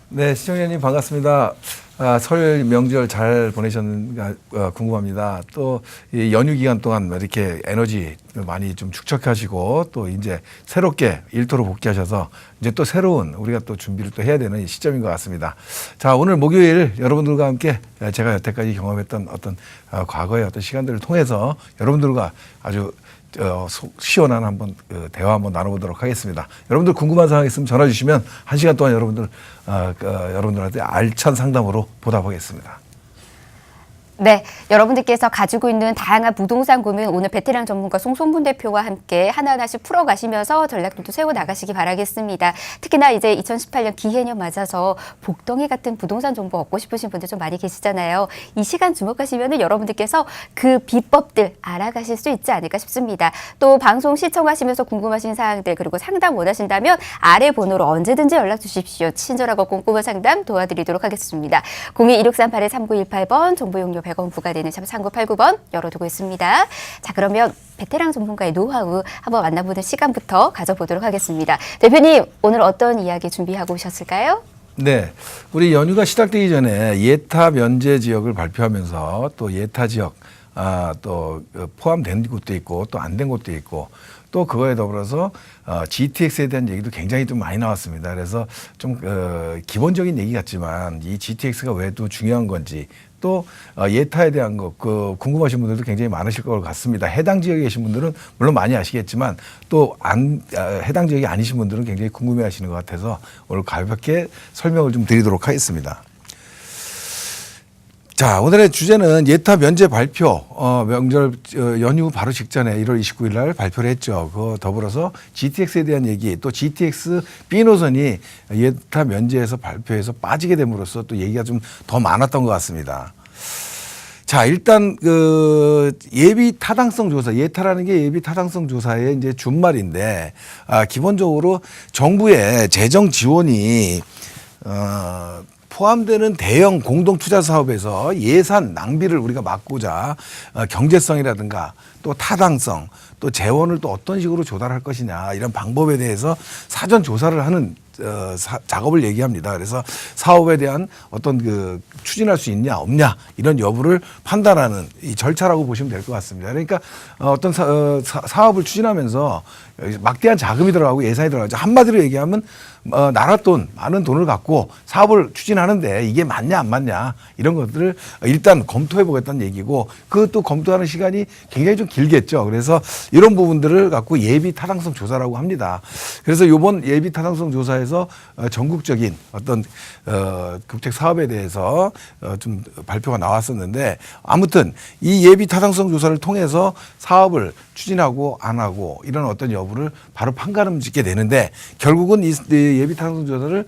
네, 시청자님 반갑습니다. 설 명절 잘 보내셨는가 궁금합니다. 또 이 연휴 기간 동안 이렇게 에너지 많이 좀 축적하시고 또 이제 새롭게 일터로 복귀하셔서 이제 또 새로운 우리가 또 준비를 또 해야 되는 시점인 것 같습니다. 자, 오늘 목요일 여러분들과 함께 제가 여태까지 경험했던 어떤 과거의 어떤 시간들을 통해서 여러분들과 아주 속 시원한 한번 대화 한번 나눠보도록 하겠습니다. 여러분들 궁금한 사항 있으면 전화 주시면 1시간 동안 여러분들한테 알찬 상담으로 보답하겠습니다. 네, 여러분들께서 가지고 있는 다양한 부동산 고민 오늘 베테랑 전문가 송송문 대표와 함께 하나하나씩 풀어가시면서 전략들도 세워나가시기 바라겠습니다. 특히나 이제 2018년 기해년 맞아서 복덩이 같은 부동산 정보 얻고 싶으신 분들 좀 많이 계시잖아요. 이 시간 주목하시면 여러분들께서 그 비법들 알아가실 수 있지 않을까 싶습니다. 또 방송 시청하시면서 궁금하신 사항들 그리고 상담 원하신다면 아래 번호로 언제든지 연락 주십시오. 친절하고 꼼꼼한 상담 도와드리도록 하겠습니다. 02-1638-3918번 정보 용료 100원 부과되는 샵 3989번 열어두고 있습니다. 자, 그러면 베테랑 전문가의 노하우 한번 만나보는 시간부터 가져보도록 하겠습니다. 대표님, 오늘 어떤 이야기 준비하고 오셨을까요? 네, 우리 연휴가 시작되기 전에 예타 면제 지역을 발표하면서 또 예타 지역 또 포함된 곳도 있고 또 안 된 곳도 있고 또 그거에 더불어서 GTX에 대한 얘기도 굉장히 좀 많이 나왔습니다. 그래서 좀 기본적인 얘기 같지만 이 GTX가 왜 또 중요한 건지 또 예타에 대한 거 궁금하신 분들도 굉장히 많으실 것 같습니다. 해당 지역에 계신 분들은 물론 많이 아시겠지만 또 해당 지역이 아니신 분들은 굉장히 궁금해하시는 것 같아서 오늘 가볍게 설명을 좀 드리도록 하겠습니다. 자, 오늘의 주제는 예타 면제 발표, 명절 연휴 바로 직전에 1월 29일 날 발표를 했죠. 그 더불어서 GTX에 대한 얘기, 또 GTX B 노선이 예타 면제에서 발표해서 빠지게 됨으로써 또 얘기가 좀 더 많았던 것 같습니다. 자, 일단 예비 타당성 조사, 예타라는 게 예비 타당성 조사의 이제 준말인데 기본적으로 정부의 재정 지원이 포함되는 대형 공동 투자 사업에서 예산 낭비를 우리가 막고자 경제성이라든가 또 타당성 또 재원을 또 어떤 식으로 조달할 것이냐 이런 방법에 대해서 사전 조사를 하는 작업을 얘기합니다. 그래서 사업에 대한 어떤 추진할 수 있냐 없냐 이런 여부를 판단하는 이 절차라고 보시면 될 것 같습니다. 그러니까 어떤 사업을 추진하면서 막대한 자금이 들어가고 예산이 들어가죠. 한마디로 얘기하면 나라 돈, 많은 돈을 갖고 사업을 추진하는데 이게 맞냐 안 맞냐 이런 것들을 일단 검토해 보겠다는 얘기고 그것도 검토하는 시간이 굉장히 좀 길겠죠. 그래서 이런 부분들을 갖고 예비 타당성 조사라고 합니다. 그래서 이번 예비 타당성 조사에서 전국적인 어떤 국책 사업에 대해서 좀 발표가 나왔었는데 아무튼 이 예비 타당성 조사를 통해서 사업을 추진하고 안 하고 이런 어떤 여부를 바로 판가름 짓게 되는데 결국은 이 예비 타당성 조사를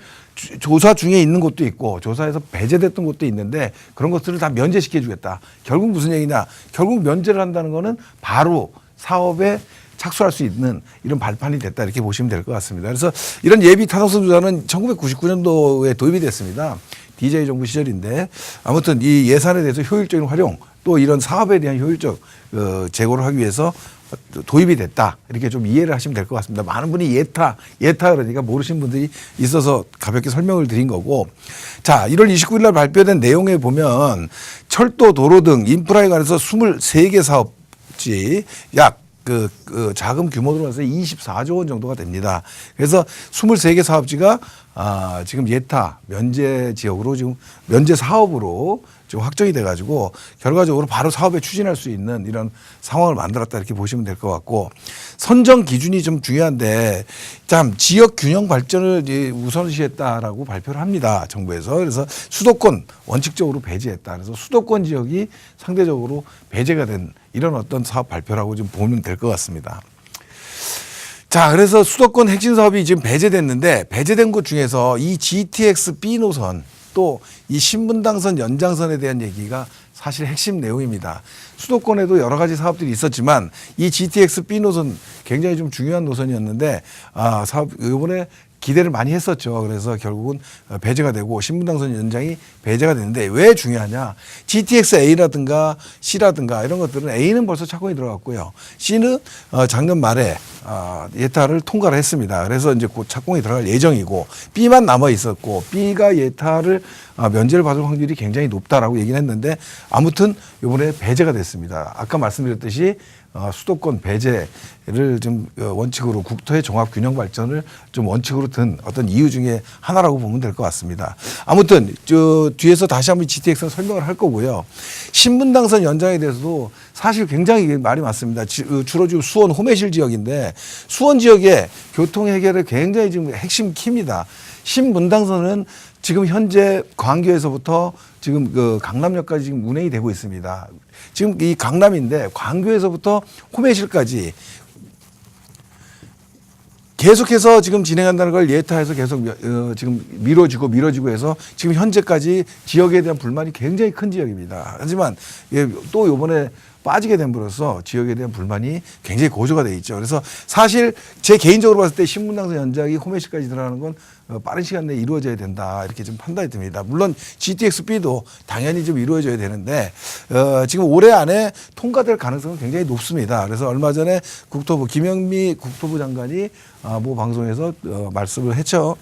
조사 중에 있는 곳도 있고 조사에서 배제됐던 곳도 있는데 그런 것들을 다 면제시켜 주겠다. 결국 무슨 얘기냐? 결국 면제를 한다는 거는 바로 사업에 착수할 수 있는 이런 발판이 됐다 이렇게 보시면 될 것 같습니다. 그래서 이런 예비 타당성 조사는 1999년도에 도입이 됐습니다. DJ 정부 시절인데 아무튼 이 예산에 대해서 효율적인 활용 또 이런 사업에 대한 효율적 제고를 하기 위해서 도입이 됐다 이렇게 좀 이해를 하시면 될 것 같습니다. 많은 분이 예타 그러니까 모르시는 분들이 있어서 가볍게 설명을 드린 거고 자 1월 29일 날 발표된 내용에 보면 철도 도로 등 인프라에 관해서 23개 사업지 약 자금 규모로 해서 24조 원 정도가 됩니다. 그래서 23개 사업지가 지금 예타 면제 지역으로 지금 면제 사업으로 지금 확정이 돼가지고 결과적으로 바로 사업에 추진할 수 있는 이런 상황을 만들었다 이렇게 보시면 될 것 같고 선정 기준이 좀 중요한데 참 지역 균형 발전을 우선시했다라고 발표를 합니다. 정부에서. 그래서 수도권 원칙적으로 배제했다. 그래서 수도권 지역이 상대적으로 배제가 된 이런 어떤 사업 발표라고 좀 보면 될 것 같습니다. 자, 그래서 수도권 핵심 사업이 지금 배제됐는데 배제된 곳 중에서 이 GTX B 노선 또 이 신분당선 연장선에 대한 얘기가 사실 핵심 내용입니다. 수도권에도 여러 가지 사업들이 있었지만 이 GTX B 노선 굉장히 좀 중요한 노선이었는데 사업 이번에 기대를 많이 했었죠. 그래서 결국은 배제가 되고 신분당선 연장이 배제가 되는데 왜 중요하냐? GTX A라든가 C라든가 이런 것들은 A는 벌써 착공이 들어갔고요. C는 작년 말에 예타를 통과를 했습니다. 그래서 이제 곧 착공이 들어갈 예정이고 B만 남아 있었고 B가 예타를 면제를 받을 확률이 굉장히 높다라고 얘기는 했는데 아무튼 이번에 배제가 됐습니다. 아까 말씀드렸듯이 수도권 배제를 좀 원칙으로 국토의 종합 균형 발전을 좀 원칙으로 든 어떤 이유 중에 하나라고 보면 될 것 같습니다. 아무튼 저 뒤에서 다시 한번 GTX는 설명을 할 거고요. 신분당선 연장에 대해서도 사실 굉장히 말이 많습니다. 주로 지금 수원 호매실 지역인데 수원 지역의 교통 해결의 굉장히 지금 핵심 키입니다. 신분당선은 지금 현재 광교에서부터 지금 그 강남역까지 지금 운행이 되고 있습니다. 지금 이 강남인데 광교에서부터 호매실까지 계속해서 지금 진행한다는 걸 예타해서 계속 지금 미뤄지고 해서 지금 현재까지 지역에 대한 불만이 굉장히 큰 지역입니다. 하지만 또 이번에 빠지게 됨으로써 지역에 대한 불만이 굉장히 고조가 돼 있죠. 그래서 사실 제 개인적으로 봤을 때 신분당선 연장이 호매시까지 들어가는 건 빠른 시간 내에 이루어져야 된다 이렇게 좀 판단이 듭니다. 물론 GTX-B도 당연히 좀 이루어져야 되는데 지금 올해 안에 통과될 가능성은 굉장히 높습니다. 그래서 얼마 전에 김영미 국토부 장관이 모 방송에서 말씀을 했죠.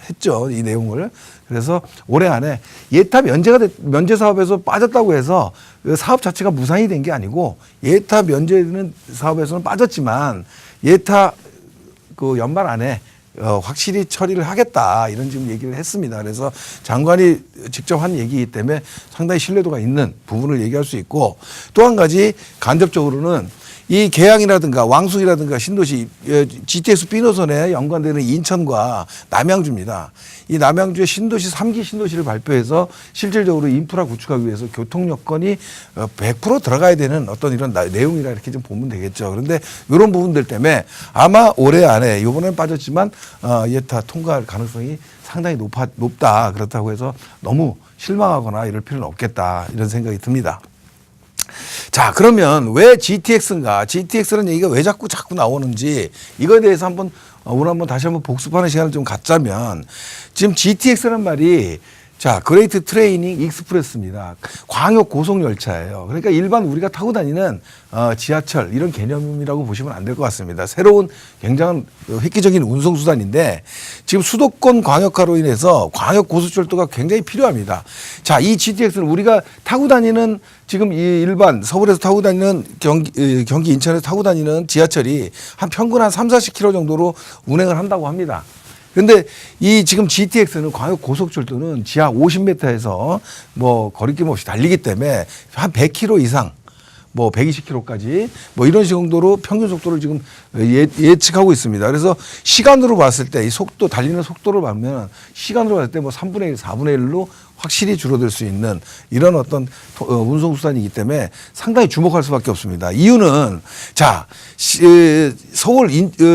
이 내용을. 그래서 올해 안에 예타 면제 사업에서 빠졌다고 해서 그 사업 자체가 무산이 된 게 아니고 예타 면제되는 사업에서는 빠졌지만 예타 그 연말 안에 확실히 처리를 하겠다 이런 지금 얘기를 했습니다. 그래서 장관이 직접 한 얘기이기 때문에 상당히 신뢰도가 있는 부분을 얘기할 수 있고 또 한 가지 간접적으로는 이 계양이라든가 왕숙이라든가 신도시 GTX B 노선에 연관되는 인천과 남양주입니다. 이 남양주의 신도시 3기 신도시를 발표해서 실질적으로 인프라 구축하기 위해서 교통 여건이 100% 들어가야 되는 어떤 이런 내용이라 이렇게 좀 보면 되겠죠. 그런데 이런 부분들 때문에 아마 올해 안에 이번엔 빠졌지만 예타 통과할 가능성이 상당히 높다. 그렇다고 해서 너무 실망하거나 이럴 필요는 없겠다. 이런 생각이 듭니다. 자, 그러면 왜 GTX인가? GTX라는 얘기가 왜 자꾸 나오는지 이거에 대해서 오늘 한번 다시 한번 복습하는 시간을 좀 갖자면 지금 GTX라는 말이 자, 그레이트 트레이닝 익스프레스입니다. 광역 고속 열차예요. 그러니까 일반 우리가 타고 다니는 지하철 이런 개념이라고 보시면 안 될 것 같습니다. 새로운 굉장한 획기적인 운송 수단인데 지금 수도권 광역화로 인해서 광역 고속철도가 굉장히 필요합니다. 자, 이 GTX는 우리가 타고 다니는 지금 이 일반 서울에서 타고 다니는 경기 인천에서 타고 다니는 지하철이 한 평균 한 3-40km 정도로 운행을 한다고 합니다. 근데 이 지금 GTX는 광역 고속철도는 지하 50m에서 뭐 거리낌 없이 달리기 때문에 한 100km 이상 뭐 120km까지 뭐 이런 정도로 평균 속도를 지금 예측하고 있습니다. 그래서 시간으로 봤을 때 이 속도 달리는 속도를 보면 시간으로 봤을 때 뭐 3분의 1, 4분의 1로 확실히 줄어들 수 있는 이런 어떤 운송 수단이기 때문에 상당히 주목할 수밖에 없습니다. 이유는 자 서울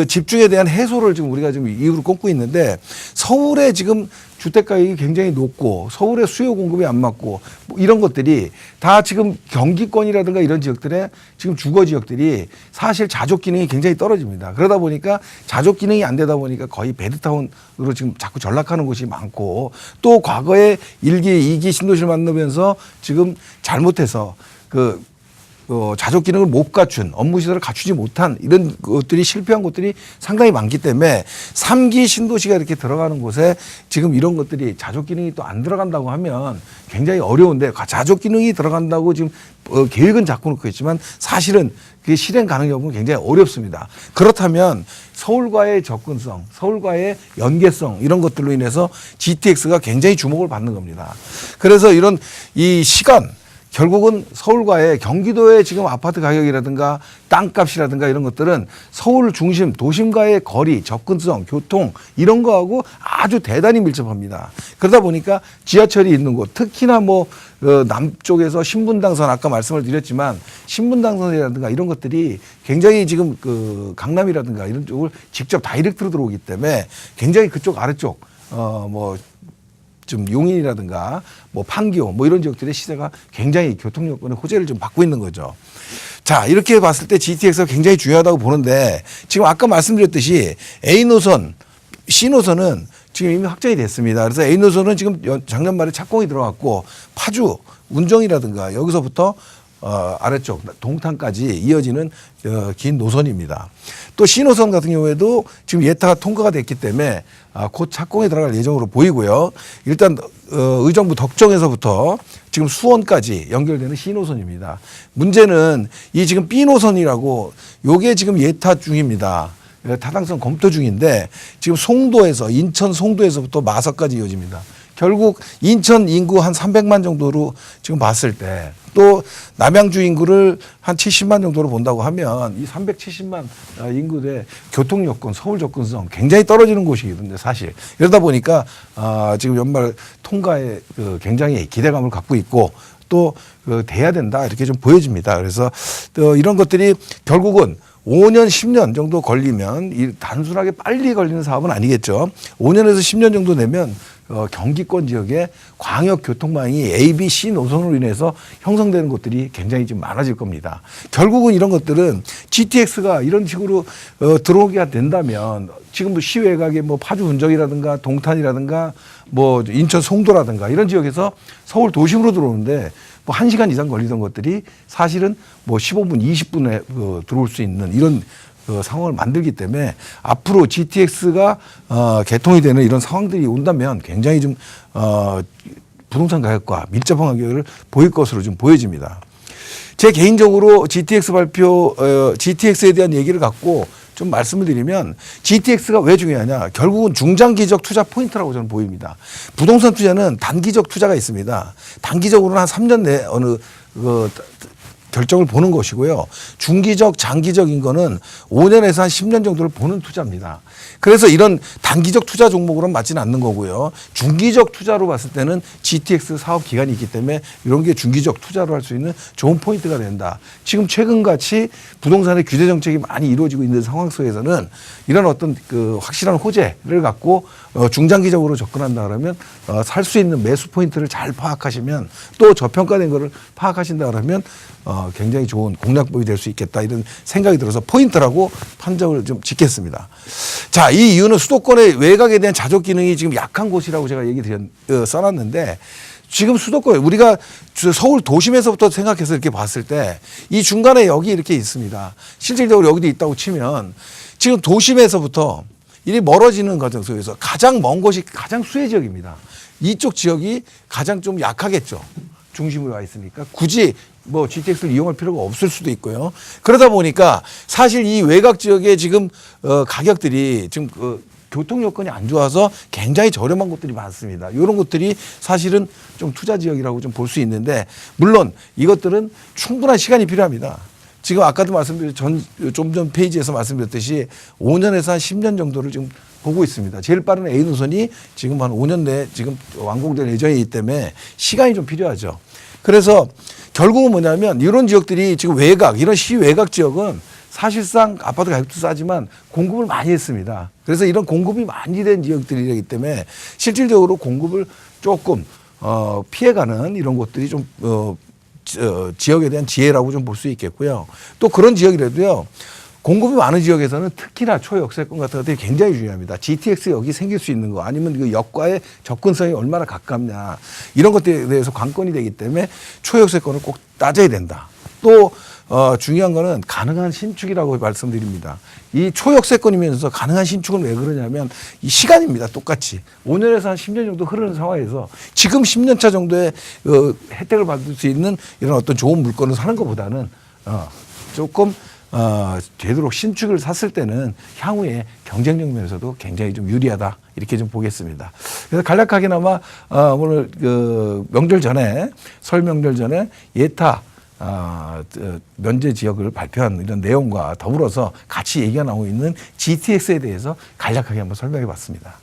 집중에 대한 해소를 지금 우리가 지금 이유로 꼽고 있는데 서울에 지금 주택 가격이 굉장히 높고 서울의 수요 공급이 안 맞고 뭐 이런 것들이 다 지금 경기권이라든가 이런 지역들의 지금 주거 지역들이 사실 자족 기능이 굉장히 떨어집니다. 그러다 보니까 자족 기능이 안 되다 보니까 거의 베드타운으로 지금 자꾸 전락하는 곳이 많고 또 과거에 1기, 2기 신도시를 만들면서 지금 잘못해서 자족 기능을 못 갖춘 업무 시설을 갖추지 못한 이런 것들이 실패한 곳들이 상당히 많기 때문에 3기 신도시가 이렇게 들어가는 곳에 지금 이런 것들이 자족 기능이 또 안 들어간다고 하면 굉장히 어려운데 자족 기능이 들어간다고 지금 계획은 잡고 놓고 있지만 사실은 그 실행 가능 여부는 굉장히 어렵습니다. 그렇다면 서울과의 접근성, 서울과의 연계성 이런 것들로 인해서 GTX가 굉장히 주목을 받는 겁니다. 그래서 이런 이 시간 결국은 서울과의 경기도의 지금 아파트 가격이라든가 땅값이라든가 이런 것들은 서울 중심 도심과의 거리, 접근성, 교통 이런 거하고 아주 대단히 밀접합니다. 그러다 보니까 지하철이 있는 곳, 특히나 뭐 남쪽에서 신분당선 아까 말씀을 드렸지만 신분당선이라든가 이런 것들이 굉장히 지금 강남이라든가 이런 쪽을 직접 다이렉트로 들어오기 때문에 굉장히 그쪽 아래쪽 좀 용인이라든가 뭐 판교 뭐 이런 지역들의 시세가 굉장히 교통 여건의 호재를 좀 받고 있는 거죠. 자, 이렇게 봤을 때 GTX가 굉장히 중요하다고 보는데 지금 아까 말씀드렸듯이 A 노선, C 노선은 지금 이미 확정이 됐습니다. 그래서 A노선은 지금 작년 말에 착공이 들어갔고 파주, 운정이라든가 여기서부터 아래쪽 동탄까지 이어지는 긴 노선입니다. 또 C노선 같은 경우에도 지금 예타가 통과가 됐기 때문에 곧 착공에 들어갈 예정으로 보이고요. 일단 의정부 덕정에서부터 지금 수원까지 연결되는 C노선입니다. 문제는 이 지금 B노선이라고 요게 지금 예타 중입니다. 타당성 검토 중인데 지금 송도에서 인천 송도에서부터 마석까지 이어집니다. 결국 인천 인구 한 300만 정도로 지금 봤을 때 또 남양주 인구를 한 70만 정도로 본다고 하면 이 370만 인구의 교통 여건, 서울 접근성 굉장히 떨어지는 곳이거든요, 사실. 이러다 보니까 지금 연말 통과에 굉장히 기대감을 갖고 있고 또 돼야 된다 이렇게 좀 보여집니다. 그래서 또 이런 것들이 결국은 5년, 10년 정도 걸리면 이 단순하게 빨리 걸리는 사업은 아니겠죠. 5년에서 10년 정도 되면 경기권 지역에 광역 교통망이 A, B, C 노선으로 인해서 형성되는 곳들이 굉장히 좀 많아질 겁니다. 결국은 이런 것들은 GTX가 이런 식으로 들어오게 된다면 지금 시외각의 뭐 파주 운정이라든가 동탄이라든가 뭐 인천 송도라든가 이런 지역에서 서울 도심으로 들어오는데 뭐 1시간 이상 걸리던 것들이 사실은 뭐 15분, 20분에 들어올 수 있는 이런 상황을 만들기 때문에 앞으로 GTX가 개통이 되는 이런 상황들이 온다면 굉장히 좀 부동산 가격과 밀접한 가격을 보일 것으로 좀 보여집니다. 제 개인적으로 GTX에 대한 얘기를 갖고 좀 말씀을 드리면 GTX가 왜 중요하냐. 결국은 중장기적 투자 포인트라고 저는 보입니다. 부동산 투자는 단기적 투자가 있습니다. 단기적으로는 한 3년 내에 어느 결정을 보는 것이고요. 중기적, 장기적인 거는 5년에서 한 10년 정도를 보는 투자입니다. 그래서 이런 단기적 투자 종목으로는 맞지는 않는 거고요. 중기적 투자로 봤을 때는 GTX 사업 기간이 있기 때문에 이런 게 중기적 투자로 할 수 있는 좋은 포인트가 된다. 지금 최근같이 부동산의 규제 정책이 많이 이루어지고 있는 상황 속에서는 이런 어떤 확실한 호재를 갖고 중장기적으로 접근한다 그러면 살 수 있는 매수 포인트를 잘 파악하시면 또 저평가된 거를 파악하신다 그러면 굉장히 좋은 공략법이 될 수 있겠다 이런 생각이 들어서 포인트라고 판정을 좀 짓겠습니다. 자, 이 이유는 수도권의 외곽에 대한 자족 기능이 지금 약한 곳이라고 제가 써놨는데 지금 수도권 우리가 서울 도심에서부터 생각해서 이렇게 봤을 때 이 중간에 여기 이렇게 있습니다. 실질적으로 여기도 있다고 치면 지금 도심에서부터 이리 멀어지는 과정 속에서 가장 먼 곳이 가장 수혜 지역입니다. 이쪽 지역이 가장 좀 약하겠죠. 중심으로 와 있으니까 굳이 뭐 GTX를 이용할 필요가 없을 수도 있고요. 그러다 보니까 사실 이 외곽 지역에 지금 가격들이 지금 교통 여건이 안 좋아서 굉장히 저렴한 곳들이 많습니다. 이런 곳들이 사실은 좀 투자 지역이라고 좀 볼 수 있는데 물론 이것들은 충분한 시간이 필요합니다. 지금 아까도 좀 전 페이지에서 말씀드렸듯이 5년에서 한 10년 정도를 지금 보고 있습니다. 제일 빠른 A 노선이 지금 한 5년 내에 지금 완공될 예정이기 때문에 시간이 좀 필요하죠. 그래서 결국은 뭐냐면 이런 지역들이 지금 외곽, 이런 시외곽 지역은 사실상 아파트 가격도 싸지만 공급을 많이 했습니다. 그래서 이런 공급이 많이 된 지역들이기 때문에 실질적으로 공급을 조금 피해가는 이런 곳들이 좀 지역에 대한 지혜라고 좀 볼 수 있겠고요. 또 그런 지역이라도요. 공급이 많은 지역에서는 특히나 초역세권 같은 것들이 굉장히 중요합니다. GTX 여기 생길 수 있는 거 아니면 그 역과의 접근성이 얼마나 가깝냐 이런 것들에 대해서 관건이 되기 때문에 초역세권을 꼭 따져야 된다. 또 중요한 거는 가능한 신축이라고 말씀드립니다. 이 초역세권이면서 가능한 신축은 왜 그러냐면 이 시간입니다. 똑같이 5년에서 한 10년 정도 흐르는 상황에서 지금 10년 차 정도의 혜택을 받을 수 있는 이런 어떤 좋은 물건을 사는 것보다는 조금 되도록 신축을 샀을 때는 향후에 경쟁력 면에서도 굉장히 좀 유리하다 이렇게 좀 보겠습니다. 그래서 간략하게나마 오늘 명절 전에 설 명절 전에 예타 면제 지역을 발표한 이런 내용과 더불어서 같이 얘기가 나오고 있는 GTX에 대해서 간략하게 한번 설명해 봤습니다.